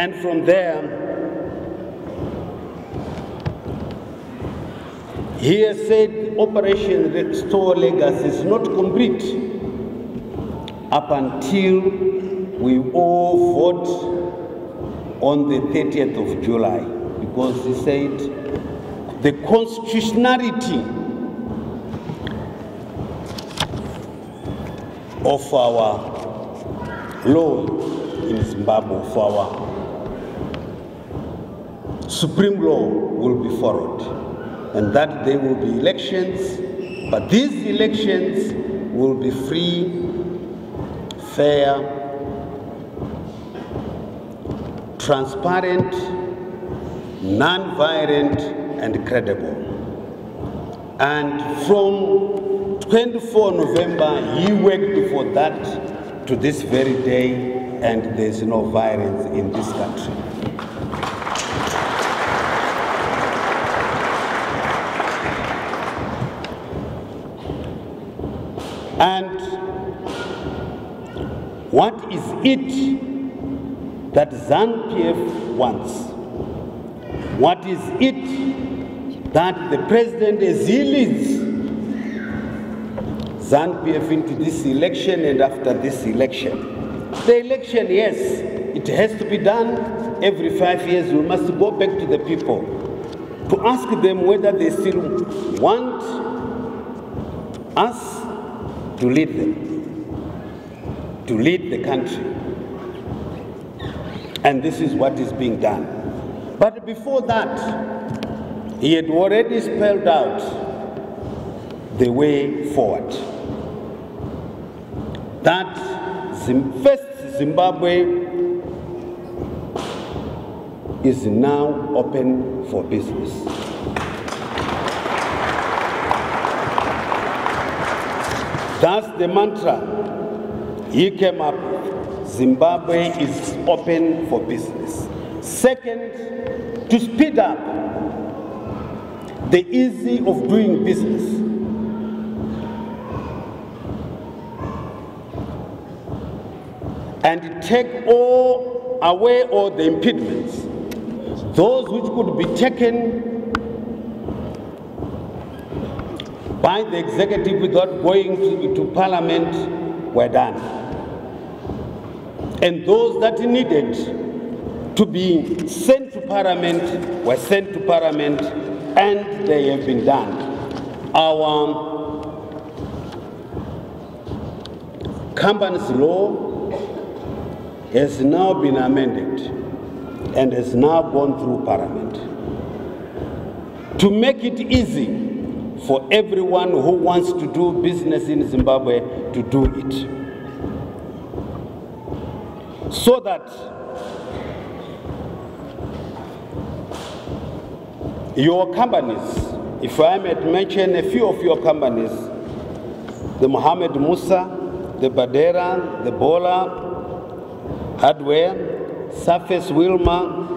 And from there, he has said Operation Restore Legacy is not complete up until we all vote on the 30th of July, because he said the constitutionality of our law in Zimbabwe, for our supreme law, will be followed, and that there will be elections, but these elections will be free, fair, transparent, non-violent, and credible. And from 24 November, he worked for that to this very day, and there's no violence in this country. And what is it that ZANU-PF wants? What is it that the president, as he leads ZANU-PF into this election and after this election? The election, yes, it has to be done every 5 years. We must go back to the people to ask them whether they still want us to lead them, to lead the country. And this is what is being done. But before that, he had already spelled out the way forward. That first Zimbabwe is now open for business. That's the mantra he came up with. Zimbabwe is open for business. Second, to speed up the ease of doing business. And take away all the impediments, those which could be taken by the executive without going to Parliament were done. And those that needed to be sent to Parliament were sent to Parliament, and they have been done. Our companies law has now been amended and has now gone through Parliament to make it easy for everyone who wants to do business in Zimbabwe to do it. So that your companies, if I may mention a few of your companies, the Mohammed Musa, the Badera, the Bola, Hardware, Surface Wilma,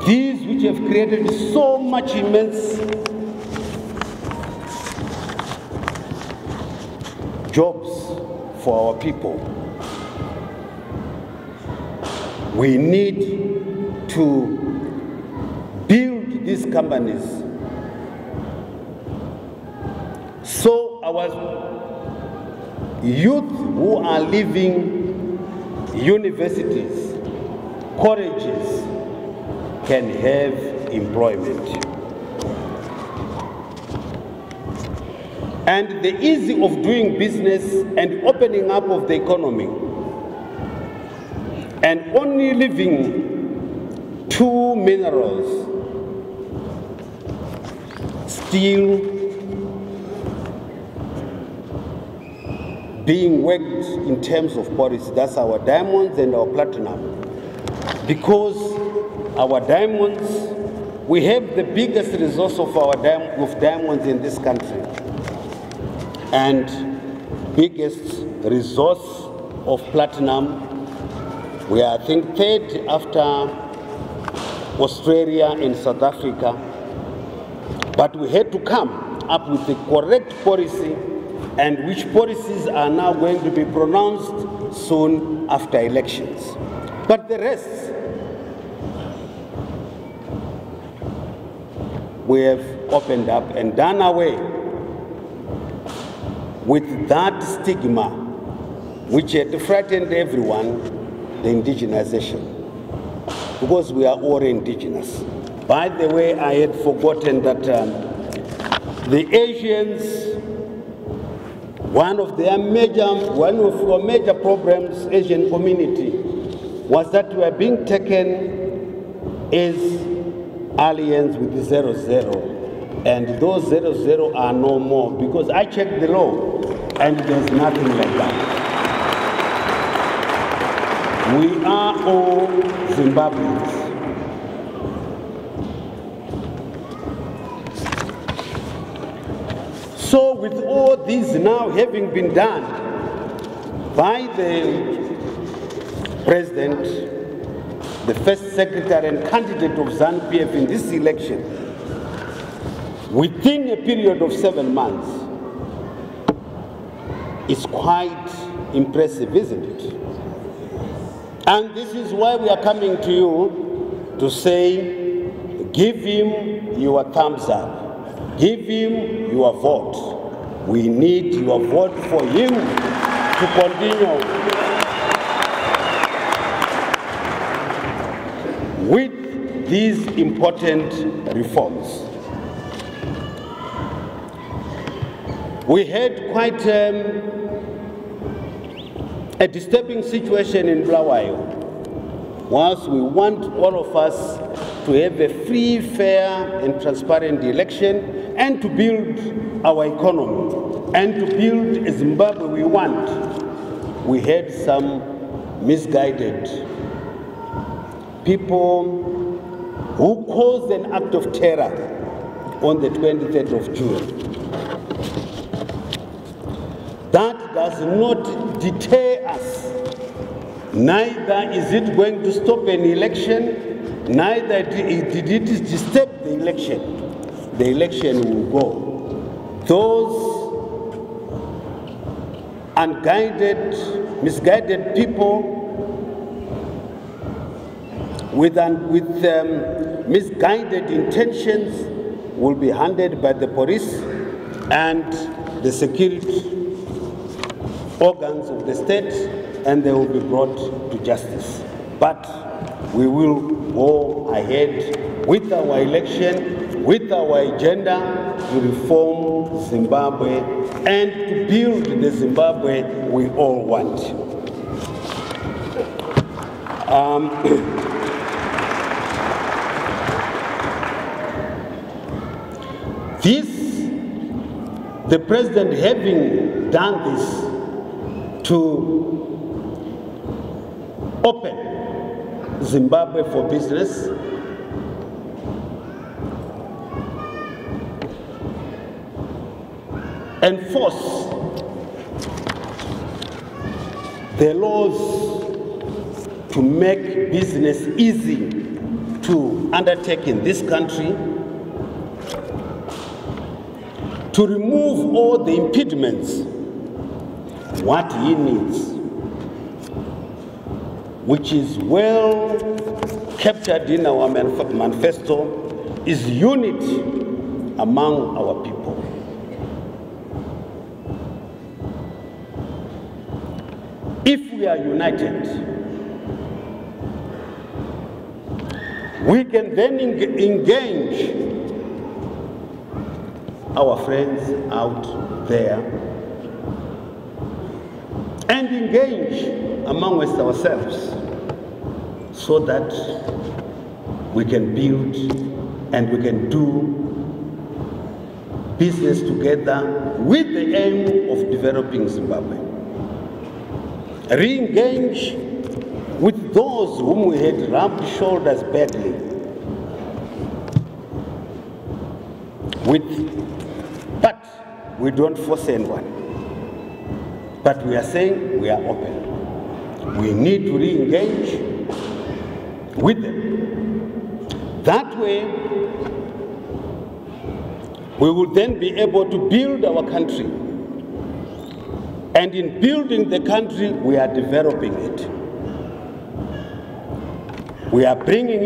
these which have created so much immense jobs for our people. We need to build these companies so our youth who are leaving universities, colleges, can have employment. And the ease of doing business and opening up of the economy, and only leaving 2 minerals still being worked in terms of policy. That's our diamonds and our platinum. Because our diamonds, we have the biggest resource of our diamonds in this country, and biggest resource of platinum. We are, I think, third after Australia and South Africa. But we had to come up with the correct policy, and which policies are now going to be pronounced soon after elections. But the rest, we have opened up and done away with that stigma which had frightened everyone, the indigenization, because we are all indigenous. By the way, I had forgotten that the Asians, one of our major problems, Asian community, was that we are being taken as aliens with 00, and those 00 are no more, because I checked the law and there's nothing like that. We are all Zimbabweans. So with all these now having been done by the President, the first secretary and candidate of ZANU-PF in this election, within a period of 7 months, it's quite impressive, isn't it? And this is why we are coming to you to say, give him your thumbs up. Give him your vote. We need your vote for him to continue with these important reforms. We had quite a disturbing situation in Bulawayo. Whilst we want all of us to have a free, fair, and transparent election, and to build our economy, and to build a Zimbabwe we want, we had some misguided people who caused an act of terror on the 23rd of June. That does not deter us. Neither is it going to stop an election, neither did it disturb the election. The election will go. Those unguided, misguided people with misguided intentions will be handled by the police and the security organs of the state, and they will be brought to justice. But we will go ahead with our election, with our agenda to reform Zimbabwe and to build the Zimbabwe we all want. The president having done this to open Zimbabwe for business, enforce the laws to make business easy to undertake in this country, to remove all the impediments. What he needs, which is well captured in our manifesto, is unity among our people. If we are united, we can then engage our friends out there and engage amongst ourselves so that we can build and we can do business together with the aim of developing Zimbabwe. Re-engage with those whom we had rubbed shoulders badly with, but we don't force anyone. But we are saying we are open. We need to re-engage with them. That way, we will then be able to build our country. And in building the country, we are developing it. We are bringing